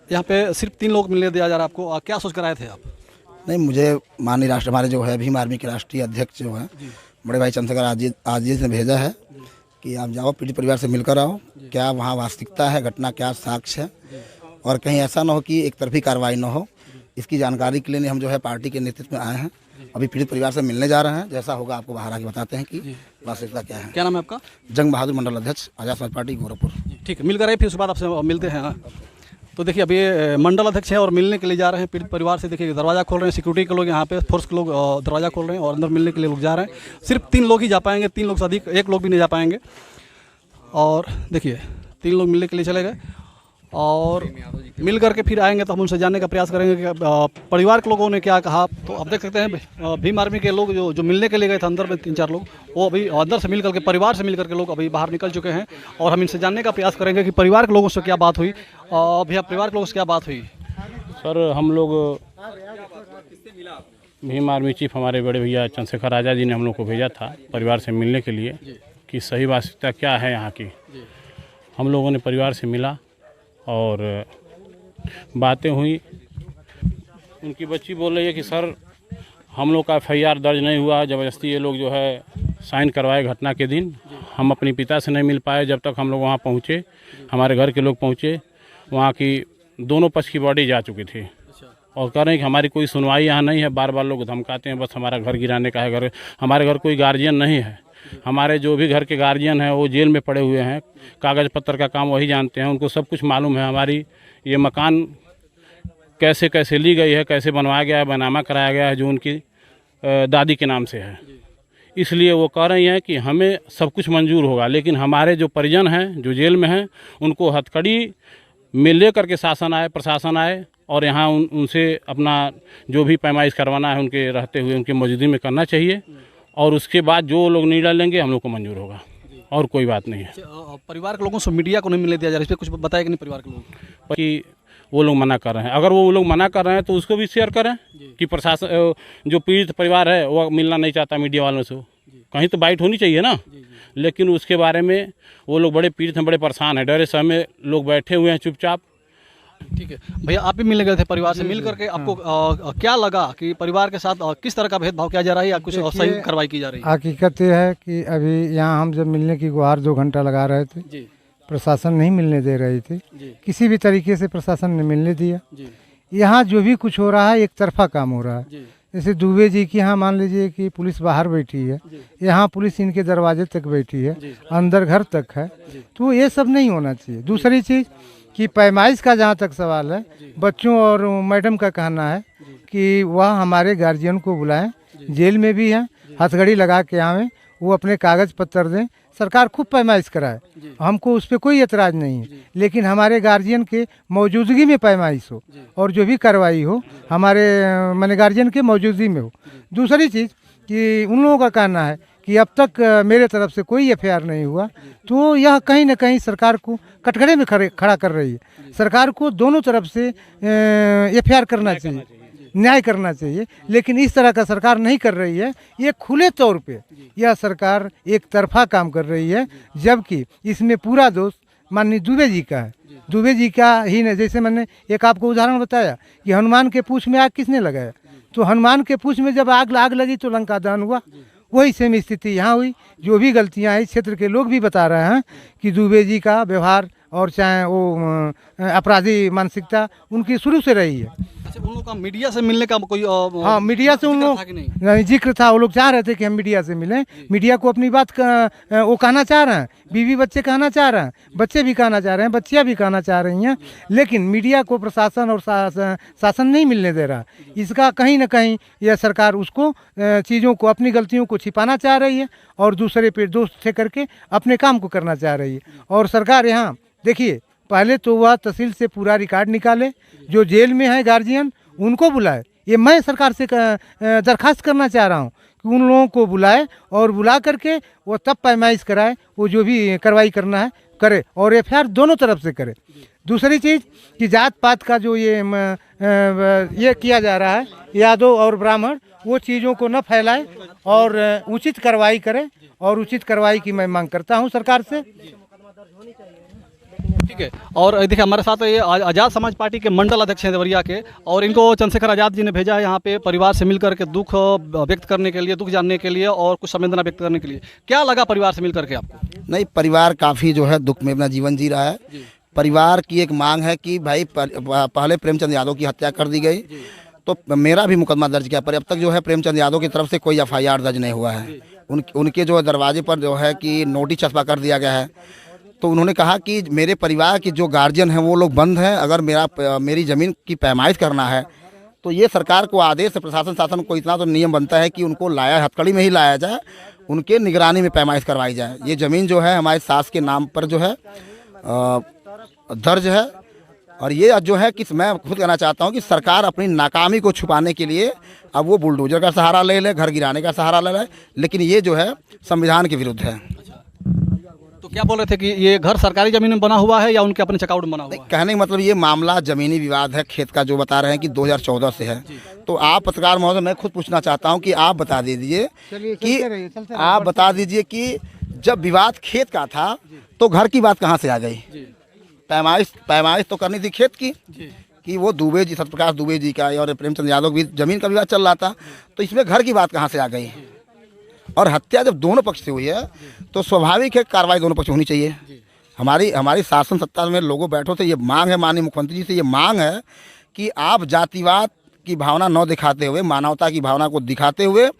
यहाँ पे सिर्फ 3 लोग मिलने दिया जा रहा है आपको, क्या सोच कर आए थे आप? नहीं, मुझे माननीय राष्ट्र हमारे जो है भीम आर्मी के राष्ट्रीय अध्यक्ष जो है बड़े भाई चंद्रशेखर आजाद ने भेजा है कि आप जाओ, पीड़ित परिवार से मिलकर आओ, क्या वहाँ वास्तविकता है, घटना क्या साक्ष्य है, और कहीं ऐसा ना हो कि एक तरफी कार्रवाई ना हो। इसकी जानकारी के लिए हम जो है पार्टी के नेतृत्व में आए हैं। अभी पीड़ित परिवार से मिलने जा रहे हैं, जैसा होगा आपको बाहर आके बताते हैं कि वास्तविकता क्या है। क्या नाम है आपका? जंग बहादुर, मंडल अध्यक्ष, आजाद समाज पार्टी गोरखपुर। ठीक है, मिलकर आइए, फिर उसके बाद आपसे मिलते हैं। तो देखिए, अभी ये मंडल अध्यक्ष है और मिलने के लिए जा रहे हैं पीड़ित परिवार से। देखिए, दरवाज़ा खोल रहे हैं, सिक्योरिटी के लोग, यहाँ पे फोर्स के लोग दरवाज़ा खोल रहे हैं और अंदर मिलने के लिए लोग जा रहे हैं। सिर्फ 3 लोग ही जा पाएंगे, 3 लोग से अधिक 1 लोग भी नहीं जा पाएंगे। और देखिए, 3 लोग मिलने के लिए चले गए और मिल करके फिर आएंगे तो हम उनसे जानने का प्रयास करेंगे कि परिवार के लोगों ने क्या कहा। तो आप देख सकते हैं भीम आर्मी के लोग जो मिलने के लिए गए थे अंदर में 3-4 लोग, वो अभी अंदर से मिल करके, परिवार से मिल करके लोग अभी बाहर निकल चुके हैं। और हम इनसे जानने का प्रयास करेंगे कि परिवार के लोगों से क्या बात हुई। भैया, परिवार के लोगों से क्या बात हुई? सर, हम लोग भीम आर्मी चीफ हमारे बड़े भैया चंद्रशेखर आजाद जी ने हम लोग को भेजा था परिवार से मिलने के लिए कि सही वास्तविकता क्या है यहाँ की। हम लोगों ने परिवार से मिला और बातें हुई। उनकी बच्ची बोल रही है कि सर, हम लोग का FIR दर्ज नहीं हुआ, ज़बरदस्ती ये लोग जो है साइन करवाए घटना के दिन। हम अपने पिता से नहीं मिल पाए जब तक हम लोग वहाँ पहुँचे, हमारे घर के लोग पहुँचे। वहाँ की दोनों पक्ष की बॉडी जा चुकी थी और कह रहे हैं कि हमारी कोई सुनवाई यहाँ नहीं है। बार बार लोग धमकाते हैं, बस हमारा घर गिराने का है। घर, हमारे घर कोई गार्जियन नहीं है। हमारे जो भी घर के गार्जियन हैं वो जेल में पड़े हुए हैं, कागज़ पत्र का काम वही जानते हैं, उनको सब कुछ मालूम है। हमारी ये मकान कैसे कैसे ली गई है, कैसे बनवाया गया है, बनामा कराया गया है, जो उनकी दादी के नाम से है। इसलिए वो कह रही हैं कि हमें सब कुछ मंजूर होगा, लेकिन हमारे जो परिजन हैं जो जेल में हैं उनको हथकड़ी में ले करके प्रशासन आए और यहाँ उनसे अपना जो भी पैमाइश करवाना है उनके रहते हुए उनकी मौजूदगी में करना चाहिए। और उसके बाद जो लोग निर्णय लेंगे हम लोग को मंजूर होगा, और कोई बात नहीं है। परिवार के लोगों से मीडिया को नहीं मिलने दिया जा रहा है, इस पर कुछ बताया कि नहीं परिवार के लोग? कि वो लोग मना कर रहे हैं। अगर वो लोग मना कर रहे हैं तो उसको भी शेयर करें कि प्रशासन, जो पीड़ित परिवार है वो मिलना नहीं चाहता मीडिया वालों से, कहीं तो बाइट होनी चाहिए ना। लेकिन उसके बारे में वो लोग बड़े पीड़ित हैं, बड़े परेशान हैं, डरे समय लोग बैठे हुए हैं चुपचाप। ठीक है भैया, आप भी मिलने गए थे परिवार से, मिल करके आपको क्या लगा कि परिवार के साथ किस तरह का भेदभाव किया जा रहा है या कुछ सही कार्रवाई की जा रही है? हकीकत ये है कि अभी यहाँ हम जब मिलने की गुहार 2 घंटा लगा रहे थे, प्रशासन नहीं मिलने दे रही थी, किसी भी तरीके से प्रशासन ने मिलने दिया। यहाँ जो भी कुछ हो रहा है एक तरफा काम हो रहा है। जैसे दुबे जी की यहाँ मान लीजिए कि पुलिस बाहर बैठी है, यहाँ पुलिस इनके दरवाजे तक बैठी है, अंदर घर तक है, तो ये सब नहीं होना चाहिए। दूसरी चीज़ कि पैमाइश का जहाँ तक सवाल है, बच्चों और मैडम का कहना है कि वह हमारे गार्जियन को बुलाएं, जेल में भी हैं, हथकड़ी लगा के आवें, वो अपने कागज़ पत्र दें, सरकार खूब पैमाइश कराए, हमको उस पर कोई एतराज़ नहीं है, लेकिन हमारे गार्जियन के मौजूदगी में पैमाइश हो और जो भी कार्रवाई हो हमारे माने गार्जियन के मौजूदगी में हो। दूसरी चीज़ कि उन लोगों का कहना है कि अब तक मेरे तरफ से कोई FIR नहीं हुआ, तो यह कहीं ना कहीं सरकार को कटघरे में खड़ा कर रही है। सरकार को दोनों तरफ से FIR करना चाहिए, न्याय करना चाहिए, लेकिन इस तरह का सरकार नहीं कर रही है। ये खुले तौर पे यह सरकार एक तरफा काम कर रही है, जबकि इसमें पूरा दोष माननीय दुबे जी का है। दुबे जी का ही नहीं, जैसे मैंने एक आपको उदाहरण बताया कि हनुमान के पूँछ में आग किसने लगाया, तो हनुमान के पूँछ में जब आग लगी तो लंका दहन हुआ। वही सेम स्थिति यहाँ हुई। जो भी गलतियाँ हैं, क्षेत्र के लोग भी बता रहे हैं कि दुबे जी का व्यवहार और चाहे वो अपराधी मानसिकता उनकी शुरू से रही है। अच्छा, उन लोगों का मीडिया से मिलने का कोई हाँ, मीडिया से उन लोग नहीं जिक्र था, वो लोग चाह रहे थे कि हम मीडिया से मिलें, मीडिया को अपनी बात वो कहना चाह रहे हैं, बीवी बच्चे कहना चाह रहे हैं, बच्चे भी कहना चाह रहे हैं, बच्चियाँ भी कहना चाह रही हैं, लेकिन मीडिया को प्रशासन और शासन नहीं मिलने दे रहा। इसका कहीं ना कहीं यह सरकार उसको चीज़ों को, अपनी गलतियों को छिपाना चाह रही है और दूसरे पे दोष ठे करके अपने काम को करना चाह रही है। और सरकार यहाँ देखिए, पहले तो वह तहसील से पूरा रिकॉर्ड निकाले, जो जेल में है गार्जियन उनको बुलाए। ये मैं सरकार से दरखास्त करना चाह रहा हूँ कि उन लोगों को बुलाए और बुला करके वो तब पैमाइश कराए, वो जो भी कार्रवाई करना है करे और FIR दोनों तरफ से करे। दूसरी चीज़ कि जात पात का जो ये किया जा रहा है, यादव और ब्राह्मण, वो चीज़ों को न फैलाए और उचित कार्रवाई करे, और उचित कार्रवाई की मैं मांग करता हूँ सरकार से। ठीक है। और देखिए हमारे साथ ये आज़ाद समाज पार्टी के मंडल अध्यक्ष हैं देवरिया के, और इनको चंद्रशेखर आज़ाद जी ने भेजा है यहाँ पे परिवार से मिलकर के दुख व्यक्त करने के लिए, दुख जानने के लिए और कुछ संवेदना व्यक्त करने के लिए। क्या लगा परिवार से मिल करके आपको? नहीं, परिवार काफ़ी जो है दुख में अपना जीवन जी रहा है। परिवार की एक मांग है कि भाई पहले प्रेमचंद यादव की हत्या कर दी गई, तो मेरा भी मुकदमा दर्ज किया, पर अब तक जो है प्रेमचंद यादव की तरफ से कोई FIR दर्ज नहीं हुआ है। उनके जो है दरवाजे पर जो है कि नोटिस छपा कर दिया गया है। तो उन्होंने कहा कि मेरे परिवार के जो गार्जियन हैं वो लोग बंद हैं, अगर मेरी ज़मीन की पैमाइश करना है तो ये सरकार को आदेश है, प्रशासन शासन को इतना तो नियम बनता है कि उनको हथकड़ी में ही लाया जाए, उनके निगरानी में पैमाइश करवाई जाए। ये ज़मीन जो है हमारे सास के नाम पर जो है दर्ज है, और ये जो है कि मैं खुद कहना चाहता हूँ कि सरकार अपनी नाकामी को छुपाने के लिए अब वो बुलडोजर का सहारा ले ले, घर गिराने का सहारा ले ले, लेकिन ये जो है संविधान के विरुद्ध है। तो क्या बोल रहे थे कि ये घर सरकारी ज़मीन में बना हुआ है या उनके अपने चकाउट में बना हुआ है? कहने का मतलब ये मामला ज़मीनी विवाद है, खेत का, जो बता रहे हैं कि 2014 से है। तो आप पत्रकार महोदय, मैं खुद पूछना चाहता हूँ कि आप बता दीजिए कि जब विवाद खेत का था तो घर की बात कहाँ से आ गई? पैमाइश तो करनी थी खेत की, कि वो दुबे जी, सत्यप्रकाश दुबे जी का और प्रेमचंद यादव की ज़मीन का विवाद चल रहा था, तो इसमें घर की बात कहाँ से आ गई? और हत्या जब दोनों पक्ष से हुई है तो स्वाभाविक है कार्रवाई दोनों पक्ष होनी चाहिए। हमारी शासन सत्ता में लोगों बैठो से ये मांग है, माननीय मुख्यमंत्री जी से ये मांग है कि आप जातिवाद की भावना न दिखाते हुए, मानवता की भावना को दिखाते हुए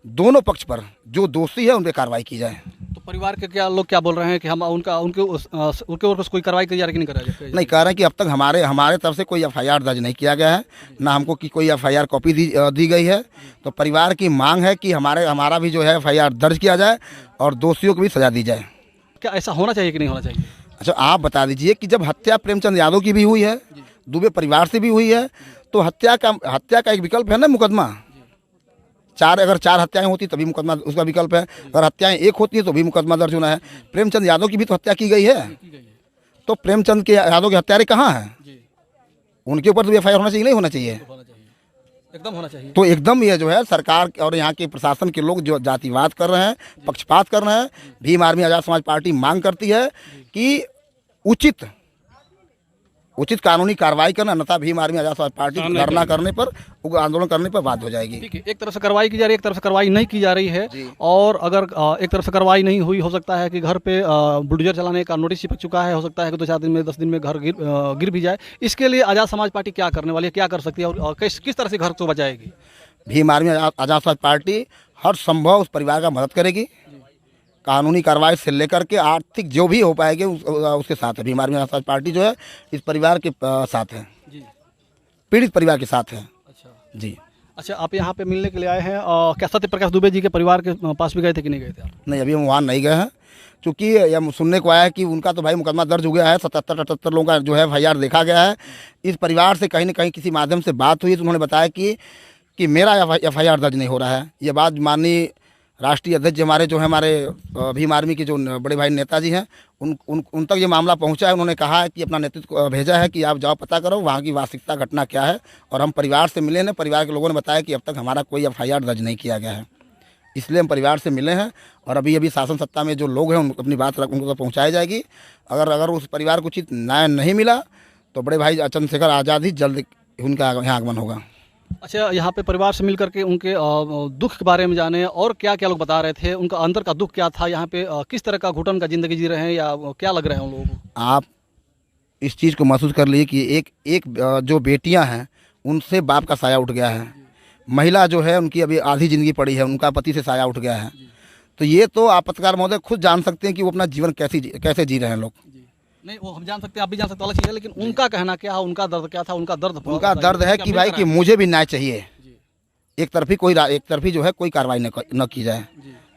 दोनों पक्ष पर जो दोषी है उन पर कार्रवाई की जाए। तो परिवार के लोग क्या बोल रहे हैं कि हम उनके ऊपर कोई कार्रवाई की जा रही, नहीं करा जाए? नहीं, कह रहे हैं कि अब तक हमारे तरफ से कोई FIR दर्ज नहीं किया गया है, ना हमको कि कोई FIR कॉपी दी गई है। तो परिवार की मांग है कि हमारा भी जो है FIR दर्ज किया जाए और दोषियों को भी सजा दी जाए। क्या ऐसा होना चाहिए कि नहीं होना चाहिए? अच्छा, आप बता दीजिए कि जब हत्या प्रेमचंद यादव की भी हुई है, दुबे परिवार से भी हुई है, तो हत्या का एक विकल्प है ना मुकदमा। अगर चार हत्याएं होती तभी मुकदमा उसका विकल्प है, अगर हत्याएं एक होती है तो भी मुकदमा दर्ज होना है। प्रेमचंद यादव की भी तो हत्या की गई है, तो प्रेमचंद के यादव के हत्यारे कहाँ हैं? उनके ऊपर तो FIR होना चाहिए, नहीं होना चाहिए? एकदम होना चाहिए। तो एकदम ये जो है सरकार और यहाँ के प्रशासन के लोग जो जातिवाद कर रहे हैं, पक्षपात कर रहे हैं। भीम आर्मी आज़ाद समाज पार्टी मांग करती है कि उचित कानूनी कार्रवाई करना, अन्यथा भीम आर्मी आज़ाद समाज पार्टी धरना करने पर, आंदोलन करने पर बाध्य हो जाएगी। ठीक है, एक तरफ से कार्रवाई की जा रही है, एक तरफ से कार्रवाई नहीं की जा रही है, और अगर एक तरफ से कार्रवाई नहीं हुई, हो सकता है कि घर पे बुलडोजर चलाने का नोटिस चिपक चुका है, हो सकता है कि 2-4 दिन में 10 दिन में घर गिर भी जाए। इसके लिए आज़ाद समाज पार्टी क्या करने वाली है, क्या कर सकती है और किस तरह से घर को बचाएगी? भीम आर्मी आज़ाद समाज पार्टी हर संभव उस परिवार का मदद करेगी, कानूनी कार्रवाई से लेकर के आर्थिक जो भी हो पाएगी उसके साथ है। भीम आर्मी आज़ाद समाज पार्टी जो है इस परिवार के साथ है, पीड़ित परिवार के साथ है। अच्छा जी। अच्छा, आप यहाँ पे मिलने के लिए आए हैं, क्या सत्यप्रकाश दुबे जी के परिवार के पास भी गए थे कि नहीं गए थे आप? नहीं, अभी हम वहाँ नहीं गए हैं, क्योंकि यह सुनने को आया है कि उनका तो भाई मुकदमा दर्ज हो गया है, 77-78 लोगों का जो है FIR देखा गया है। इस परिवार से कहीं न कहीं किसी माध्यम से बात हुई तो उन्होंने बताया कि मेरा FIR दर्ज नहीं हो रहा है। ये बात माननीय राष्ट्रीय अध्यक्ष हमारे भीम आर्मी के जो बड़े भाई नेताजी हैं उन तक ये मामला पहुंचा है। उन्होंने कहा है कि अपना नेतृत्व भेजा है कि आप जाओ पता करो वहाँ की वास्तविकता घटना क्या है, और हम परिवार से मिले हैं। परिवार के लोगों ने बताया कि अब तक हमारा कोई FIR दर्ज नहीं किया गया है, इसलिए हम परिवार से मिले हैं। और अभी शासन सत्ता में जो लोग हैं उनको अपनी बात उनको तो पहुँचाई जाएगी। अगर उस परिवार को उचित न्याय नहीं मिला तो बड़े भाई चंद्रशेखर आज़ाद ही जल्द उनका यहाँ आगमन होगा। अच्छा, यहाँ पे परिवार से मिलकर के उनके दुख के बारे में जाने, और क्या क्या लोग बता रहे थे, उनका अंदर का दुख क्या था, यहाँ पे किस तरह का घुटन का ज़िंदगी जी रहे हैं, या क्या लग रहा है उन लोगों को? आप इस चीज़ को महसूस कर लीजिए कि एक जो बेटियां हैं उनसे बाप का साया उठ गया है, महिला जो है उनकी अभी आधी ज़िंदगी पड़ी है, उनका पति से साया उठ गया है। तो ये तो आप पत्रकार महोदय खुद जान सकते हैं कि वो अपना जीवन कैसे जी रहे हैं लोग। नहीं, वो हम जान सकते हैं, आप भी जान सकते हैं, अलग चीज़ है, लेकिन उनका कहना क्या है, उनका दर्द क्या था? उनका दर्द है कि भाई कि मुझे भी न्याय चाहिए, एक तरफी जो है कोई कार्रवाई न की जाए।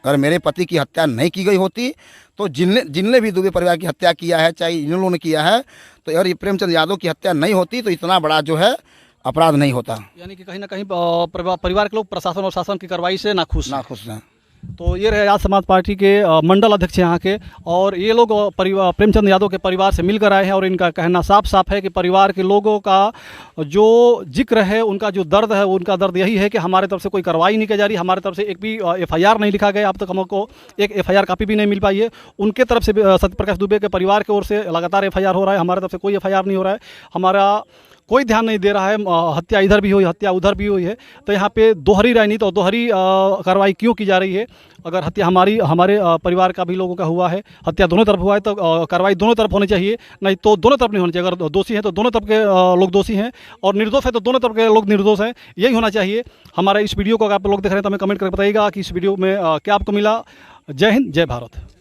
अगर मेरे पति की हत्या नहीं की गई होती तो जिनने भी दुबे परिवार की हत्या किया है, चाहे इन लोगों ने किया है, तो अगर ये प्रेमचंद यादव की हत्या नहीं होती तो इतना बड़ा जो है अपराध नहीं होता। यानी कि कहीं ना कहीं परिवार के लोग प्रशासन और शासन की कार्रवाई से नाखुश हैं। तो ये रहे आज समाज पार्टी के मंडल अध्यक्ष यहाँ के, और ये लोग परिवार प्रेमचंद यादव के परिवार से मिलकर आए हैं और इनका कहना साफ साफ है कि परिवार के लोगों का जो जिक्र है, उनका जो दर्द है, उनका दर्द यही है कि हमारे तरफ से कोई कार्रवाई नहीं की जा रही, हमारे तरफ से एक भी FIR नहीं लिखा गया, अब तक हमको एक FIR कॉपी भी नहीं मिल पाई है। उनके तरफ से सत्यप्रकाश दुबे के परिवार की ओर से लगातार FIR हो रहा है, हमारे तरफ से कोई FIR नहीं हो रहा है, हमारा कोई ध्यान नहीं दे रहा है। हत्या इधर भी हुई, हत्या उधर भी हुई है, तो यहाँ पे दोहरी राजनीति और दोहरी कार्रवाई क्यों की जा रही है? अगर हत्या हमारे परिवार का भी लोगों का हुआ है, हत्या दोनों तरफ हुआ है, तो कार्रवाई दोनों तरफ होनी चाहिए, नहीं तो दोनों तरफ नहीं होनी चाहिए। अगर दोषी हैं तो दोनों तरफ के लोग दोषी हैं, और निर्दोष है तो दोनों तरफ के लोग निर्दोष हैं, यही होना चाहिए। हमारे इस वीडियो को अगर आप लोग देख रहे हैं तो हमें कमेंट करके बताइएगा कि इस वीडियो में क्या आपको मिला। जय हिंद, जय भारत।